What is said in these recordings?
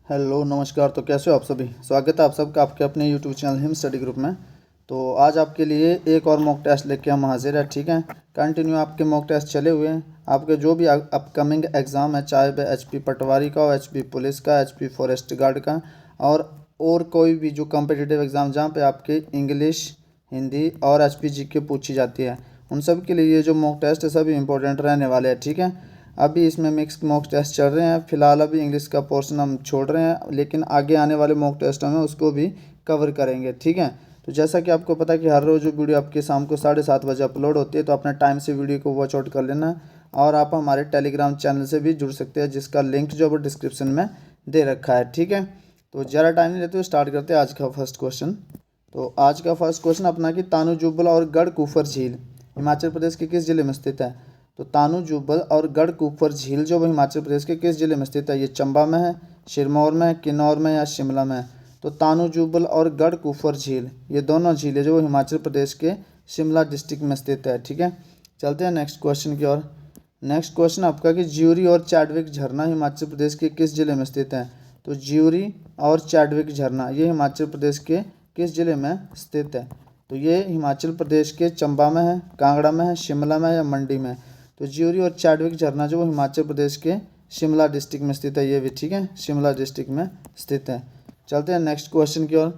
Hello नमस्कार। तो कैसे हो आप सभी। स्वागत है आप सबका आपके अपने YouTube channel him study group में। तो आज आपके लिए एक और मॉक टेस्ट लेके हम हाजिर है। ठीक है, कंटिन्यू आपके मॉक टेस्ट चले हुए हैं। आपके जो भी अपकमिंग एग्ज़ाम है, चाहे वह एचपी पटवारी का हो, एचपी पुलिस का, एचपी फॉरेस्ट गार्ड का और कोई भी जो कॉम्पिटिटिव एग्ज़ाम जहाँ पे आपके इंग्लिश, हिंदी और एचपी जीके पूछी जाती है, उन सब के लिए ये जो मॉक टेस्ट है सभी इंपॉर्टेंट रहने वाले हैं। ठीक है, अभी इसमें मिक्स मॉक टेस्ट चल रहे हैं। फिलहाल अभी इंग्लिश का पोर्शन हम छोड़ रहे हैं, लेकिन आगे आने वाले मॉक टेस्टों में उसको भी कवर करेंगे। ठीक है, तो जैसा कि आपको पता है कि हर रोज़ वीडियो आपके शाम को 7:30 बजे अपलोड होती है, तो अपने टाइम से वीडियो को वॉच आउट कर लेना है। और आप हमारे टेलीग्राम चैनल से भी जुड़ सकते हैं, जिसका लिंक जो है डिस्क्रिप्शन में दे रखा है। ठीक है, तो ज़्यादा टाइम नहीं लेते हुए स्टार्ट करते हैं आज का फर्स्ट क्वेश्चन। तो आज का फर्स्ट क्वेश्चन अपना कि तानू जुब्बल और गढ़कुफर झील हिमाचल प्रदेश के किस जिले में स्थित है। तो तानू जुब्बल और गढ़कुफर झील जो वो हिमाचल प्रदेश के किस जिले में स्थित है। ये चंबा में है, सिरमौर में है, किन्नौर में या शिमला में है। तो तानू जुब्बल और गढ़कुफर झील ये दोनों झीलें जो हिमाचल प्रदेश के शिमला डिस्ट्रिक्ट में स्थित है। ठीक है, चलते हैं नेक्स्ट क्वेश्चन की ओर। नेक्स्ट क्वेश्चन आपका कि ज्यूरी और चैडविक झरना हिमाचल प्रदेश के किस जिले में स्थित है। तो ज्यूरी और चैडविक झरना ये हिमाचल प्रदेश के किस जिले में स्थित है। तो ये हिमाचल प्रदेश के चंबा में है, कांगड़ा में है, शिमला में है या मंडी में। तो ज्यूरी और चैडविक झरना जो वो हिमाचल प्रदेश के शिमला डिस्ट्रिक्ट में स्थित है। ये भी ठीक है, शिमला डिस्ट्रिक्ट में स्थित है। चलते हैं नेक्स्ट क्वेश्चन की ओर।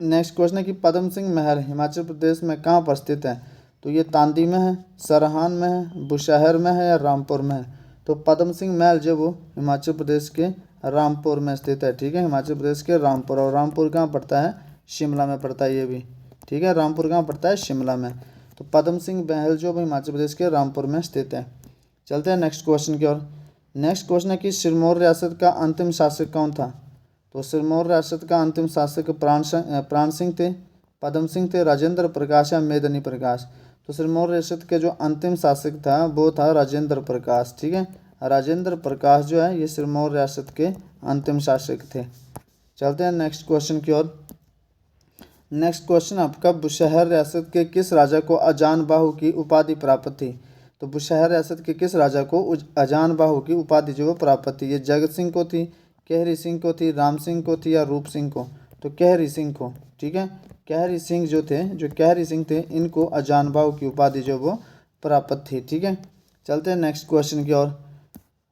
नेक्स्ट क्वेश्चन है कि पद्म सिंह महल हिमाचल प्रदेश में कहाँ पर स्थित है। तो ये तांदी में है, सरहान में है, बुशहर में है या रामपुर में है। तो पद्म सिंह महल जो वो हिमाचल प्रदेश के रामपुर में स्थित है। ठीक है, हिमाचल प्रदेश के रामपुर, और रामपुर कहाँ पड़ता है, शिमला में पड़ता है। ये भी ठीक है, रामपुर कहाँ पड़ता है, शिमला में। तो पद्म सिंह महल जो वो हिमाचल प्रदेश के रामपुर में स्थित है। चलते हैं नेक्स्ट क्वेश्चन की ओर। नेक्स्ट क्वेश्चन है कि सिरमौर रियासत का अंतिम शासक कौन था। तो सिरमौर रियासत का अंतिम शासक प्राण सिंह थे, पद्म सिंह थे, राजेंद्र प्रकाश या मेदिनी प्रकाश। तो सिरमौर रियासत के जो अंतिम शासक था वो था राजेंद्र प्रकाश। ठीक है, राजेंद्र प्रकाश जो है ये सिरमौर रियासत के अंतिम शासक थे। चलते हैं नेक्स्ट क्वेश्चन की ओर। नेक्स्ट क्वेश्चन आपका बुशहर रियासत के किस राजा को अजान बाहु की उपाधि प्राप्त थी। तो बुशहर रियासत के किस राजा को अजान बाहु की उपाधि जो वो प्राप्त थी। ये जगत सिंह को थी, कहरी सिंह को थी, राम सिंह को थी या रूप सिंह को। तो कहरी सिंह को। ठीक है, कहरी सिंह जो कहरी सिंह थे इनको अजान बाहु की उपाधि जो वो प्राप्त थी। ठीक है, चलते हैं नेक्स्ट क्वेश्चन की ओर।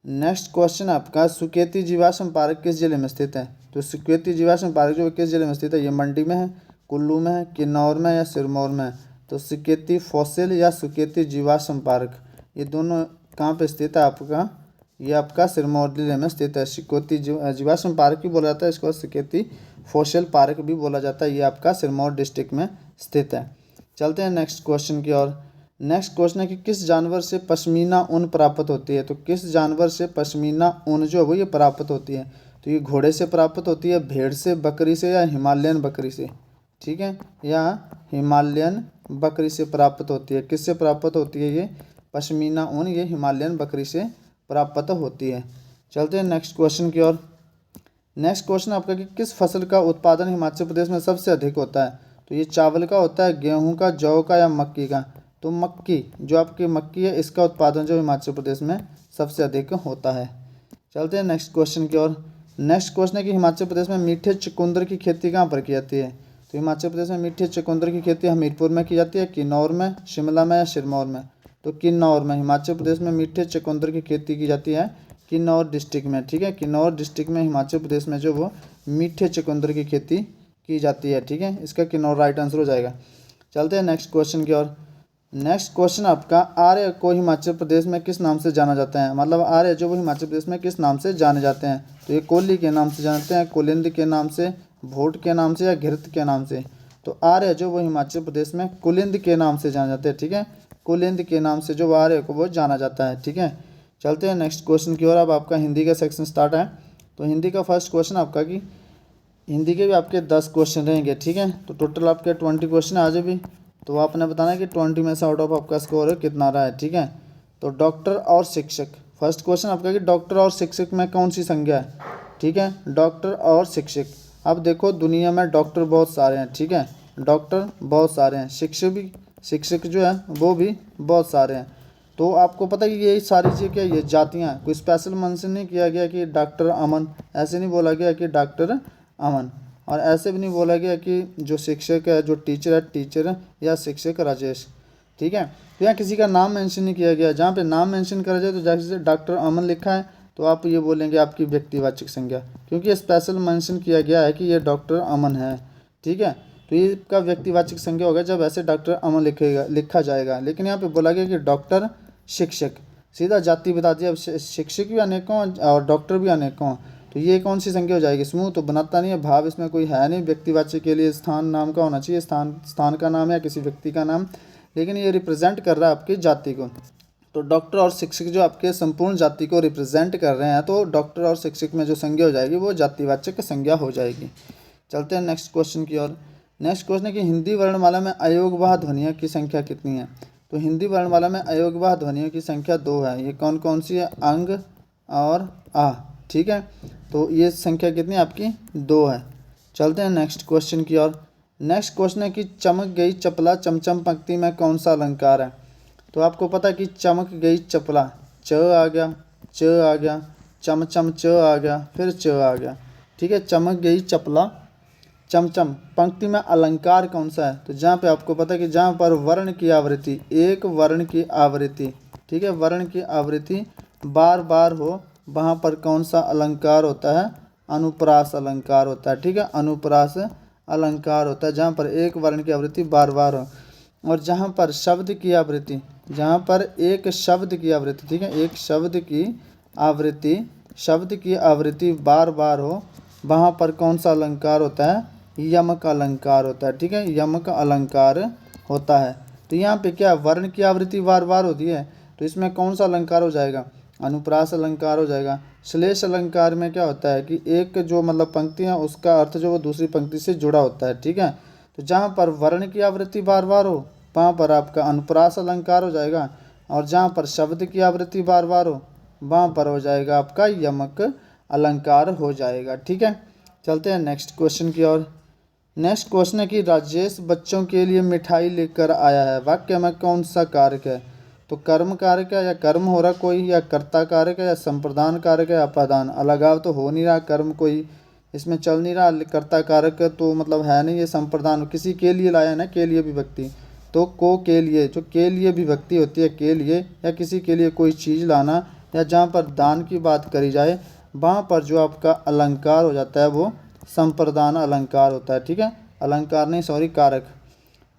नेक्स्ट क्वेश्चन आपका सुकेती जीवाश्म पार्क किस जिले में स्थित है। तो सुकेती जीवाश्म पार्क जो किस जिले में स्थित है। ये मंडी में है, कुल्लू में है, किन्नौर में या सिरमौर में। तो सुकेती फॉसिल या सुकेती जीवाश्म पार्क ये दोनों कहाँ पे स्थित है आपका, ये आपका सिरमौर जिले में स्थित है। सुकेती जीवाश्म पार्क भी बोला जाता है इसको, सुकेती फॉसिल पार्क भी बोला जाता है। ये आपका सिरमौर डिस्ट्रिक्ट में स्थित है। चलते हैं नेक्स्ट क्वेश्चन की ओर। नेक्स्ट क्वेश्चन है कि किस जानवर से पश्मीना ऊन प्राप्त होती है। तो किस जानवर से पश्मीना ऊन जो है वो ये प्राप्त होती है। तो ये घोड़े से प्राप्त होती है, भेड़ से, बकरी से या हिमालयन बकरी से। ठीक है, या हिमालयन बकरी से प्राप्त होती है। किससे प्राप्त होती है ये पश्मीना ऊन, ये हिमालयन बकरी से प्राप्त होती है। चलते हैं नेक्स्ट क्वेश्चन की ओर। नेक्स्ट क्वेश्चन आपका कि किस फसल का उत्पादन हिमाचल प्रदेश में सबसे अधिक होता है। तो ये चावल का होता है, गेहूं का, जौ का या मक्की का। तो मक्की जो आपकी मक्की है इसका उत्पादन जो हिमाचल प्रदेश में सबसे अधिक होता है। चलते हैं नेक्स्ट क्वेश्चन की ओर। नेक्स्ट क्वेश्चन है कि हिमाचल प्रदेश में मीठे चुकंदर की खेती कहाँ पर की जाती है। तो हिमाचल प्रदेश में मीठे चुकंदर की खेती हमीरपुर में की जाती है, किन्नौर में, शिमला में या सिरमौर में। तो किन्नौर में, हिमाचल प्रदेश में मीठे चुकंदर की खेती की जाती है किन्नौर डिस्ट्रिक्ट में। ठीक है, किन्नौर डिस्ट्रिक्ट में हिमाचल प्रदेश में जो वो मीठे चुकंदर की खेती की जाती है। ठीक है, इसका किन्नौर राइट आंसर हो जाएगा। चलते हैं नेक्स्ट क्वेश्चन की ओर। नेक्स्ट क्वेश्चन आपका आर्य को हिमाचल प्रदेश में किस नाम से जाना जाता है। मतलब आर्य जो वो हिमाचल प्रदेश में किस नाम से जाने जाते हैं। तो ये कोहली के नाम से जानते हैं, कुलिंद के नाम से, भोट के नाम से या घृत के नाम से। तो आर्य जो वो हिमाचल प्रदेश में कुलिंद के नाम से जाने जाते हैं। ठीक है, कुलिंद के नाम से जो आर्य को वो जाना जाता है। ठीक है, चलते हैं नेक्स्ट क्वेश्चन की ओर। अब आपका हिंदी का सेक्शन स्टार्ट है। तो हिंदी का फर्स्ट क्वेश्चन आपका कि हिंदी के भी आपके 10 क्वेश्चन रहेंगे। ठीक है, तो टोटल आपके 20 क्वेश्चन आज भी। तो आपने बताना है कि 20 में से आउट ऑफ आपका स्कोर कितना रहा है। ठीक है, तो डॉक्टर और शिक्षक। फर्स्ट क्वेश्चन आपका कि डॉक्टर और शिक्षक में कौन सी संज्ञा है। ठीक है, डॉक्टर और शिक्षक। अब देखो दुनिया में डॉक्टर बहुत सारे हैं। ठीक है, डॉक्टर बहुत सारे हैं, शिक्षक जो है वो भी बहुत सारे हैं। तो आपको पता है कि ये सारी चीज़ें क्या, ये जातियाँ, कोई स्पेशल मेंशन नहीं किया गया कि डॉक्टर अमन, ऐसे नहीं बोला गया कि डॉक्टर अमन, और ऐसे भी नहीं बोला गया कि जो शिक्षक है, जो टीचर है, टीचर या शिक्षक राजेश। ठीक है, तो यहाँ किसी का नाम मेंशन नहीं किया गया। जहाँ पे नाम मेंशन करा जाए तो जैसे डॉक्टर अमन लिखा है तो आप ये बोलेंगे आपकी व्यक्तिवाचक संज्ञा, क्योंकि ये स्पेशल मेंशन किया गया है कि ये डॉक्टर अमन है। ठीक है, तो ये का व्यक्तिवाचक संज्ञा होगा जब ऐसे डॉक्टर अमन लिखा जाएगा। लेकिन यहाँ पे बोला गया कि डॉक्टर शिक्षक, सीधा जाति बता दिया। अब शिक्षक भी अनेकों और डॉक्टर भी अनेकों, तो ये कौन सी संज्ञा हो जाएगी? समूह तो बनाता नहीं है, भाव इसमें कोई है नहीं। व्यक्तिवाचक के लिए स्थान नाम का होना चाहिए, स्थान का नाम या किसी व्यक्ति का नाम, लेकिन ये रिप्रेजेंट कर रहा है आपकी जाति को। तो डॉक्टर और शिक्षक जो आपके संपूर्ण जाति को रिप्रेजेंट कर रहे हैं, तो डॉक्टर और शिक्षक में जो संज्ञा हो जाएगी वो जातिवाचक संज्ञा हो जाएगी। चलते हैं नेक्स्ट क्वेश्चन की ओर। नेक्स्ट क्वेश्चन है कि हिंदी वर्णमाला में अयोगवाह ध्वनियों की संख्या कितनी है? तो हिंदी वर्णमाला में अयोगवाह ध्वनियों की संख्या 2 है। ये कौन कौन सी है? अंग और आ। ठीक है, तो ये संख्या कितनी आपकी? 2 है। चलते हैं नेक्स्ट क्वेश्चन की ओर। नेक्स्ट क्वेश्चन है कि चमक गई चपला चमचम पंक्ति में कौन सा अलंकार है? तो आपको पता है कि चमक गई चपला, च आ गया, च आ गया, चमचम च आ गया, फिर च आ गया। ठीक है, चमक गई चपला चमचम पंक्ति में अलंकार कौन सा है? तो जहाँ पे आपको पता है कि जहाँ पर वर्ण की आवृत्ति, एक वर्ण की आवृत्ति, ठीक है, वर्ण की आवृत्ति बार बार हो, वहाँ पर कौन सा अलंकार होता है? अनुप्रास अलंकार होता है। ठीक है, अनुप्रास अलंकार होता है जहाँ पर एक वर्ण की आवृत्ति बार बार हो। और जहाँ पर शब्द की आवृत्ति, जहाँ पर एक शब्द की आवृत्ति, ठीक है, एक शब्द की आवृत्ति बार बार हो, वहाँ पर कौन सा अलंकार होता है? यमक अलंकार होता है। ठीक है, यमक अलंकार होता है। तो यहाँ पे क्या, वर्ण की आवृत्ति बार बार होती है, तो इसमें कौन सा अलंकार हो जाएगा? अनुप्रास अलंकार हो जाएगा। श्लेष अलंकार में क्या होता है कि एक जो मतलब पंक्ति है उसका अर्थ जो वो दूसरी पंक्ति से जुड़ा होता है। ठीक है, तो जहाँ पर वर्ण की आवृत्ति बार बार हो वहाँ पर आपका अनुप्रास अलंकार हो जाएगा, और जहाँ पर शब्द की आवृत्ति बार बार हो वहाँ पर हो जाएगा आपका यमक अलंकार हो जाएगा। ठीक है, चलते हैं नेक्स्ट क्वेश्चन की ओर। नेक्स्ट क्वेश्चन है कि राजेश बच्चों के लिए मिठाई लेकर आया है, वाक्य में कौन सा कारक है? तो कर्म कारक है, या कर्म हो रहा कोई, या कर्ता कारक है, या संप्रदान कारक है, या अपादान। अलगाव तो हो नहीं रहा, कर्म कोई इसमें चल नहीं रहा, कर्ता कारक तो मतलब है नहीं, ये संप्रदान किसी के लिए लाया है ना, के लिए विभक्ति, तो को के लिए, जो के लिए विभक्ति होती है, के लिए या किसी के लिए कोई चीज़ लाना, या जहाँ पर दान की बात करी जाए वहाँ पर जो आपका अलंकार हो जाता है वो संप्रदान अलंकार होता है। ठीक है, अलंकार नहीं, सॉरी, कारक।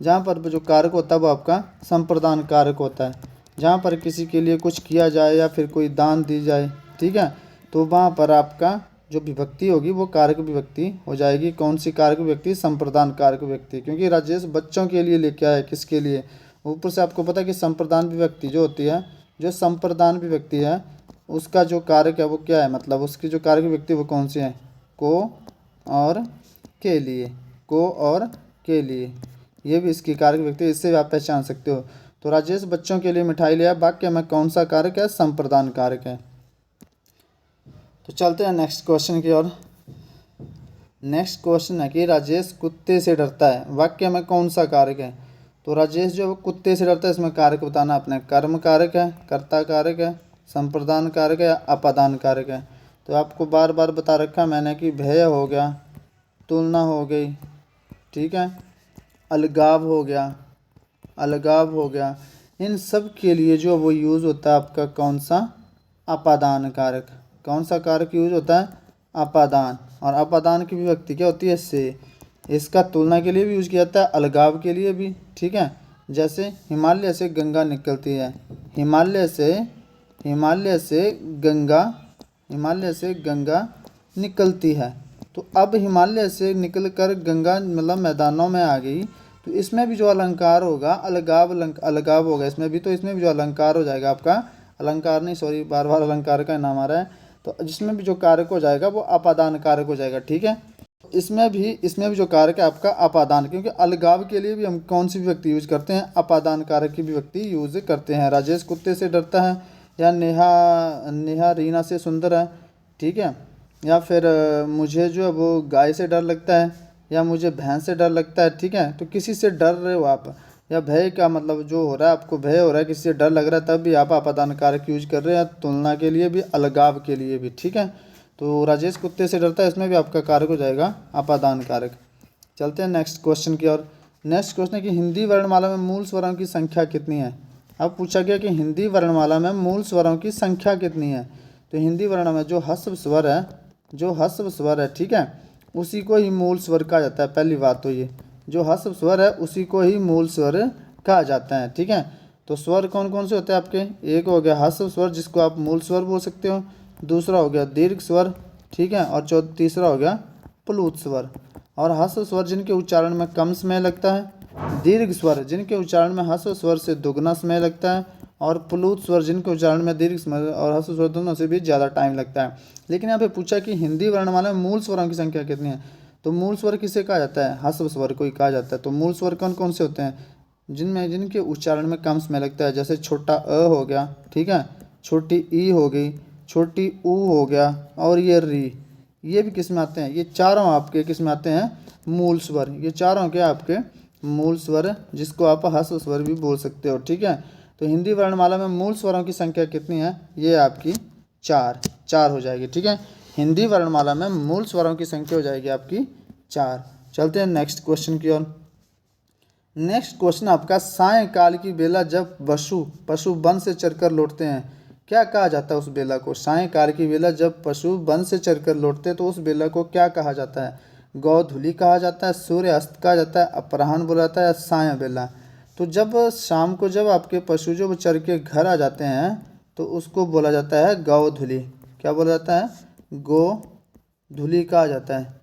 जहाँ पर जो कारक होता है वो आपका संप्रदान कारक होता है। जहाँ पर किसी के लिए कुछ किया जाए या फिर कोई दान दी जाए, ठीक है, तो वहाँ पर आपका जो विभक्ति होगी वो कारक विभक्ति हो जाएगी। कौन सी कारक विभक्ति? संप्रदान कारक विभक्ति, क्योंकि राजेश बच्चों के लिए लेके आया है, किसके लिए? ऊपर से आपको पता है कि संप्रदान विभक्ति जो होती है, जो संप्रदान विभक्ति है उसका जो कारक है वो क्या है, मतलब उसकी जो कारक विभक्ति वो कौन सी है? को और के लिए, को और के लिए, ये भी इसकी कारक विभक्ति, इससे भी आप पहचान सकते हो। तो राजेश बच्चों के लिए मिठाई लिया, वाक्य में कौन सा कारक है? संप्रदान कारक है। तो चलते हैं नेक्स्ट क्वेश्चन की ओर। नेक्स्ट क्वेश्चन है कि राजेश कुत्ते से डरता है, वाक्य में कौन सा कारक है? तो राजेश जो कुत्ते से डरता है, इसमें कारक बताना अपने। कर्म कारक है, कर्ता कारक है, संप्रदान कारक है, या अपादान कारक है? तो आपको बार बार बता रखा मैंने कि भय हो गया, तुलना हो गई, ठीक है, अलगाव हो गया, अलगाव हो गया, इन सब के लिए जो वो यूज़ होता है आपका कौन सा? अपादान कारक। कौन सा कारक यूज होता है? अपादान। और अपादान की विभक्ति क्या होती है? से। इसका तुलना के लिए भी यूज किया जाता है, अलगाव के लिए भी। ठीक है, जैसे हिमालय से गंगा निकलती है, हिमालय से गंगा निकलती है। तो अब हिमालय से निकलकर गंगा मतलब मैदानों में आ गई, तो इसमें भी जो अलंकार होगा अलगाव होगा इसमें भी, तो इसमें भी जो अलंकार हो जाएगा आपका, अलंकार नहीं, सॉरी, बार बार अलंकार का नाम आ रहा है, तो जिसमें भी जो कारक हो जाएगा वो अपादान कारक हो जाएगा। ठीक है, इसमें भी जो कारक है आपका अपादान, क्योंकि अलगाव के लिए भी हम कौन सी विभक्ति यूज करते हैं? अपादान कारक की विभक्ति यूज करते हैं। राजेश कुत्ते से डरता है, या नेहा रीना से सुंदर है, ठीक है, या फिर मुझे जो है वो गाय से डर लगता है, या मुझे भैंस से डर लगता है। ठीक है, तो किसी से डर रहे हो आप, या भय का मतलब जो हो रहा है, आपको भय हो रहा है, किसी से डर लग रहा है, तब भी आप अपादान कारक यूज कर रहे हैं, तुलना के लिए भी, अलगाव के लिए भी, ठीक है। तो राजेश कुत्ते से डरता है, इसमें भी आपका कारक हो जाएगा अपादान कारक। चलते हैं नेक्स्ट क्वेश्चन की ओर। नेक्स्ट क्वेश्चन है कि हिंदी वर्णमाला में मूल स्वरों की संख्या कितनी है। अब पूछा गया कि हिंदी वर्णमाला में मूल स्वरों की संख्या कितनी है। तो हिंदी वर्णमाला में जो ह्रस्व स्वर है, जो ह्रस्व स्वर है, ठीक है, उसी को ही मूल स्वर कहा जाता है। पहली बात तो ये, जो ह्रस्व स्वर है उसी को ही मूल स्वर कहा जाता है, ठीक है। तो स्वर कौन कौन से होते हैं आपके, एक हो गया ह्रस्व स्वर जिसको आप मूल स्वर बोल सकते हो, दूसरा हो गया दीर्घ स्वर, ठीक है, और तीसरा हो गया प्लुत स्वर। और ह्रस्व स्वर जिनके उच्चारण में कम समय लगता है, दीर्घ स्वर जिनके उच्चारण में ह्रस्व स्वर से दुगना समय लगता है, और प्लुत स्वर जिनके उच्चारण में दीर्घ स्वर और ह्रस्व स्वर दोनों से भी ज़्यादा टाइम लगता है। लेकिन यहाँ पे पूछा कि हिंदी वर्णमाला में मूल स्वरों की संख्या कितनी है। तो मूल स्वर किसे कहा जाता है, ह्रस्व स्वर को ही कहा जाता है। तो मूल स्वर कौन कौन से होते हैं, जिनके उच्चारण में कम समय लगता है, जैसे छोटा अ हो गया, ठीक है, छोटी ई हो गई, छोटी ऊ हो गया, और ये री, ये भी किस में आते हैं, ये चारों आपके किस में आते हैं, मूल स्वर। ये चारों के आपके मूल स्वर, जिसको आप ह्रस्व स्वर भी बोल सकते हो, ठीक है। तो हिंदी वर्णमाला में मूल स्वरों की संख्या कितनी है, ये आपकी चार हो जाएगी, ठीक है। हिंदी वर्णमाला में मूल स्वरों की संख्या हो जाएगी आपकी 4। चलते हैं नेक्स्ट क्वेश्चन की ओर। नेक्स्ट क्वेश्चन आपका, सायंकाल की बेला जब पशु वन से चरकर लौटते हैं, क्या कहा जाता है उस बेला को। सायंकाल की बेला जब पशु वन से चरकर लौटते हैं तो उस बेला को क्या कहा जाता है। गोधूलि कहा जाता है, सूर्य अस्त कहा जाता है, अपराह्न बोला जाता है, या सायं बेला। तो जब शाम को जब आपके पशु जो चर के घर आ जाते हैं तो उसको बोला जाता है गोधूलि। क्या बोला जाता है, गोधूलि कहा जाता है,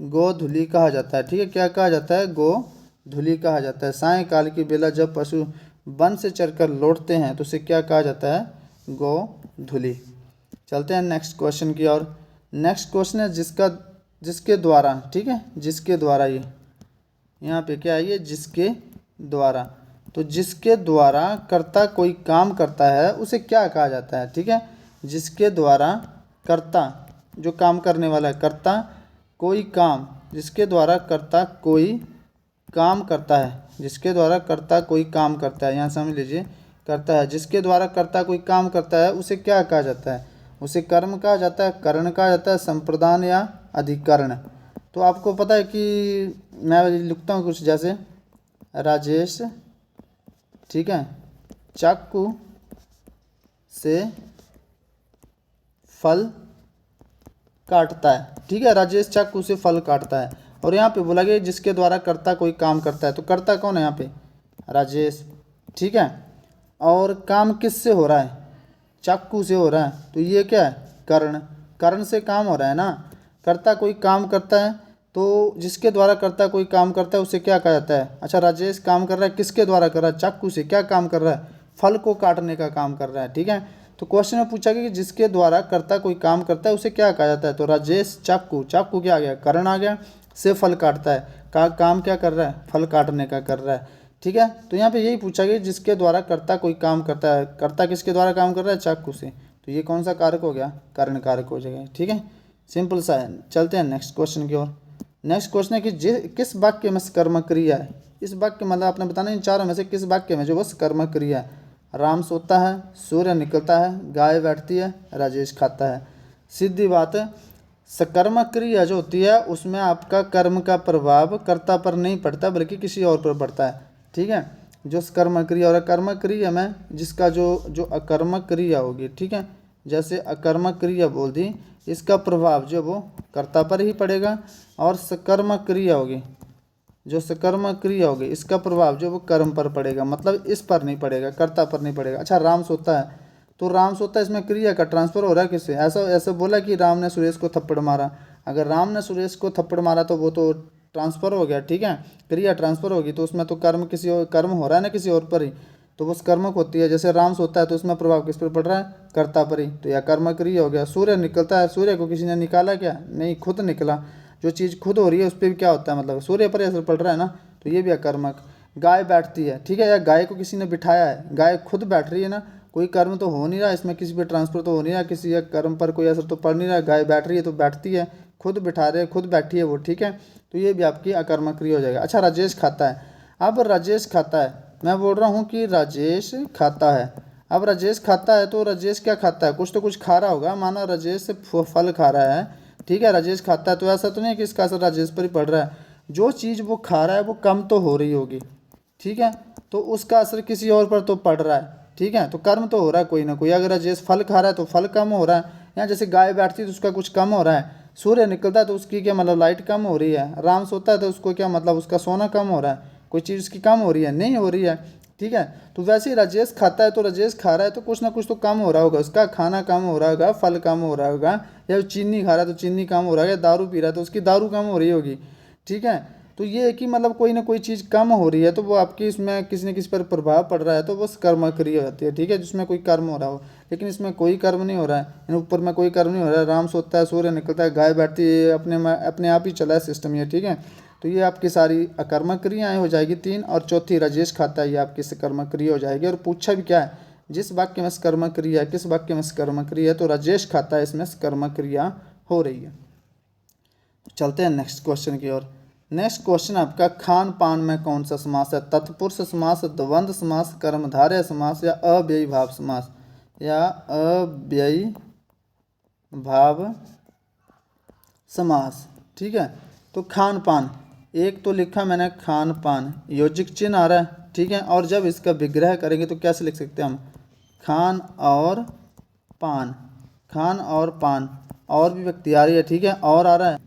गोधूलि कहा जाता है, ठीक है। क्या कहा जाता है, गोधूलि कहा जाता है। सायंकाल की बेला जब पशु वन से चरकर लौटते हैं तो उसे क्या कहा जाता है, गोधूलि। चलते हैं नेक्स्ट क्वेश्चन की ओर। नेक्स्ट क्वेश्चन है जिसके द्वारा, ठीक है, जिसके द्वारा, ये यहाँ पे क्या है, ये जिसके द्वारा। तो जिसके द्वारा कर्ता कोई काम करता है उसे क्या कहा जाता है, ठीक है। जिसके द्वारा कर्ता, जो काम करने वाला है, कर्ता कोई काम, जिसके द्वारा कर्ता कोई काम करता है, जिसके द्वारा कर्ता कोई काम करता है, यहाँ समझ लीजिए, करता है, जिसके द्वारा कर्ता कोई काम करता है उसे क्या कहा जाता है, उसे कर्म कहा जाता है, करण कहा जाता है, संप्रदान या अधिकरण। तो आपको पता है कि मैं लिखता हूँ कुछ, जैसे राजेश, ठीक है, चाकू से फल काटता है, ठीक है, राजेश चाकू से फल काटता है। और यहाँ पे बोला गया जिसके द्वारा कर्ता कोई काम करता है, तो कर्ता कौन है यहाँ पे, राजेश, ठीक है। और काम किससे हो रहा है, चाकू से हो रहा है, तो ये क्या है, कर्ण से काम हो रहा है ना। कर्ता कोई काम करता है, तो जिसके द्वारा कर्ता कोई काम करता है उसे क्या कहा जाता है। अच्छा, राजेश काम कर रहा है, किसके द्वारा कर रहा है, चाकू से। क्या काम कर रहा है, फल को काटने का काम कर रहा है, ठीक है। तो क्वेश्चन में पूछा गया कि जिसके द्वारा कर्ता कोई काम करता है उसे क्या कहा जाता है। तो राजेश चाकू क्या आ गया, कर्ण आ गया, से फल काटता है, काम क्या कर रहा है, फल काटने का कर रहा है, ठीक है। तो यहाँ पे यही पूछा गया जिसके द्वारा कर्ता कोई काम करता है, कर्ता किसके द्वारा काम कर रहा है, चाकू से। तो ये कौन सा कारक हो गया, कर्ण कारक हो जाएगा, ठीक है, सिंपल सा है। चलते हैं नेक्स्ट क्वेश्चन की ओर। नेक्स्ट क्वेश्चन है कि किस वाक्य में कर्मक क्रिया है। इस वाक्य मतलब आपने बताना इन चारों में से किस वाक्य में जो बस कर्मक क्रिया है। राम सोता है, सूर्य निकलता है, गाय बैठती है, राजेश खाता है। सीधी बात है, सकर्मक क्रिया जो होती है उसमें आपका कर्म का प्रभाव कर्ता पर नहीं पड़ता बल्कि किसी और पर पड़ता है, ठीक है। जो सकर्मक क्रिया और अकर्मक क्रिया में जिसका जो अकर्मक क्रिया होगी, ठीक है, जैसे अकर्मक क्रिया बोल दी, इसका प्रभाव जो वो कर्ता पर ही पड़ेगा। और सकर्मक क्रिया होगी, जो सकर्मक क्रिया होगी, इसका प्रभाव जो वो कर्म पर पड़ेगा, मतलब इस पर नहीं पड़ेगा, कर्ता पर नहीं पड़ेगा। अच्छा, राम सोता है, तो राम सोता है, इसमें क्रिया का ट्रांसफर हो रहा है किससे, ऐसा बोला कि राम ने सुरेश को थप्पड़ मारा। अगर राम ने सुरेश को थप्पड़ मारा तो वो तो ट्रांसफर हो गया, ठीक है, क्रिया ट्रांसफर होगी, तो उसमें तो कर्म किसी और, कर्म हो रहा है ना किसी और पर ही, तो वो कर्मक होती है। जैसे राम सोता है तो उसमें प्रभाव किस पर पड़ रहा है, कर्ता पर ही, तो यह कर्मक क्रिया हो गया। सूर्य निकलता है, सूर्य को किसी ने निकाला क्या, नहीं, खुद निकला। जो चीज़ खुद हो रही है उस पर भी क्या होता है, मतलब सूर्य पर असर पड़ रहा है ना, तो ये भी अकर्मक। गाय बैठती है, ठीक है, या गाय को किसी ने बिठाया है, गाय खुद बैठ रही है ना, कोई कर्म तो हो नहीं रहा इसमें, किसी पे ट्रांसफर तो हो नहीं रहा, किसी या कर्म पर कोई असर तो पड़ नहीं रहा। गाय बैठ रही है तो बैठती है, खुद बिठा रहे, खुद बैठी है वो, ठीक है, तो ये भी आपकी अकर्मक क्रिया हो जाएगा। अच्छा, राजेश खाता है, अब राजेश खाता है, मैं बोल रहा हूँ कि राजेश खाता है। अब राजेश खाता है तो राजेश क्या खाता है, कुछ तो कुछ खा रहा होगा, माना राजेश फल खा रहा है, ठीक है, राजेश खाता है, तो ऐसा तो नहीं है कि इसका असर राजेश पर ही पड़ रहा है। जो चीज़ वो खा रहा है वो कम तो हो रही होगी, ठीक है, तो उसका असर किसी और पर तो पड़ रहा है, ठीक है, तो कर्म तो हो रहा है कोई ना कोई। अगर राजेश फल खा रहा है तो फल कम हो रहा है, या जैसे गाय बैठती है तो उसका कुछ कम हो रहा है, सूर्य निकलता है तो उसकी क्या मतलब लाइट कम हो रही है, राम सोता है तो उसको क्या मतलब उसका सोना कम हो रहा है, कोई चीज़ उसकी कम हो रही है, नहीं हो रही है, ठीक है। तो वैसे ही राजेश खाता है तो राजेश खा रहा है तो कुछ ना कुछ तो कम हो रहा होगा, उसका खाना कम हो रहा होगा, फल कम हो रहा होगा, या चीनी खा रहा है तो चीनी कम हो रहा है, या दारू पी रहा है तो उसकी दारू कम हो रही होगी, ठीक है। तो ये है कि मतलब कोई ना कोई चीज़ कम हो रही है तो वो आपकी इसमें किसी न किसी पर प्रभाव पड़ रहा है, तो बस कर्म क्रिया होती है, ठीक है, जिसमें कोई कर्म हो रहा हो। लेकिन इसमें कोई कर्म नहीं हो रहा है, ऊपर में कोई कर्म नहीं हो रहा है, राम सोता है, सूर्य निकलता है, गाय बैठती है, अपने आप ही चला है सिस्टम ये, ठीक है। तो ये आपकी सारी अकर्मक क्रियाएँ हो जाएगी 3, और चौथी राजेश खाता है, ये आपकी सकर्मक क्रिया हो जाएगी। और पूछा भी क्या है, जिस वाक्य में सकर्मक क्रिया है, किस वाक्य में सकर्मक क्रिया है, तो राजेश खाता है, इसमें सकर्मक क्रिया हो रही है। चलते हैं नेक्स्ट क्वेश्चन की ओर। नेक्स्ट क्वेश्चन आपका, खान पान में कौन सा समास है, तत्पुरुष समास, द्वंद्व समास, कर्मधारय समास, या अव्ययी भाव समास, या अव्ययी भाव समास, ठीक है। तो खान पान, एक तो लिखा मैंने खान पान, योजिक चिन्ह आ रहा है, ठीक है, और जब इसका विग्रह करेंगे तो कैसे लिख सकते हैं हम, खान और पान, खान और पान, और भी व्यक्ति आ रही है, ठीक है, और आ रहा है,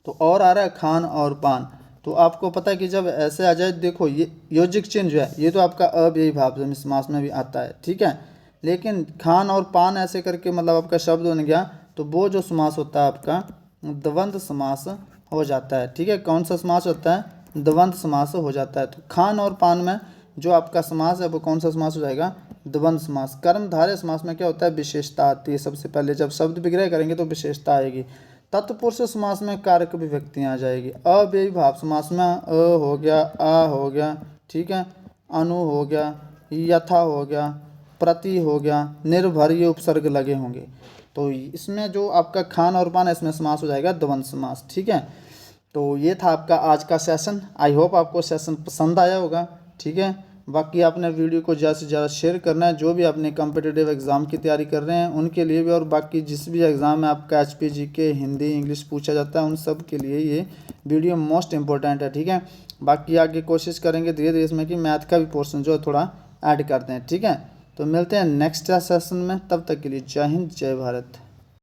तो और आ रहा है खान और पान। तो आपको पता है कि जब ऐसे आ जाए, देखो ये योजिक चिन्ह जो है ये तो आपका अव्ययी भाव समास में भी आता है, ठीक है, लेकिन खान और पान ऐसे करके मतलब आपका शब्द बन गया, तो वो जो समास होता है आपका द्वंद्व समास हो जाता है, ठीक है। कौन सा समास होता है, द्वंद्व समास हो जाता है। तो खान और पान में जो आपका समास है वो कौन सा समास हो जाएगा, द्वंद्व समास। कर्मधारय समास में क्या होता है, विशेषता आती है, सबसे पहले जब शब्द विग्रह करेंगे तो विशेषता आएगी। तत्पुरुष समास में कारक विभक्तियाँ आ जाएगी। अव्ययी भाव समास में अ हो गया, आ हो गया, ठीक है, अनु हो गया, यथा हो गया, प्रति हो गया, निर्भर, ये उपसर्ग लगे होंगे। तो इसमें जो आपका खान और पान, इसमें समास हो जाएगा द्वंद्व समास, ठीक है। तो ये था आपका आज का सेशन। आई होप आपको सेशन पसंद आया होगा, ठीक है। बाकी आपने वीडियो को ज़्यादा से ज़्यादा शेयर करना है, जो भी अपने कॉम्पिटिटिव एग्ज़ाम की तैयारी कर रहे हैं उनके लिए भी, और बाकी जिस भी एग्ज़ाम में आपका HP GK हिंदी इंग्लिश पूछा जाता है उन सब के लिए ये वीडियो मोस्ट इंपॉर्टेंट है, ठीक है। बाकी आगे कोशिश करेंगे धीरे धीरे इसमें कि मैथ का भी पोर्शन जो है थोड़ा ऐड करते हैं, ठीक है। तो मिलते हैं नेक्स्ट सेशन में, तब तक के लिए जय हिंद जय भारत।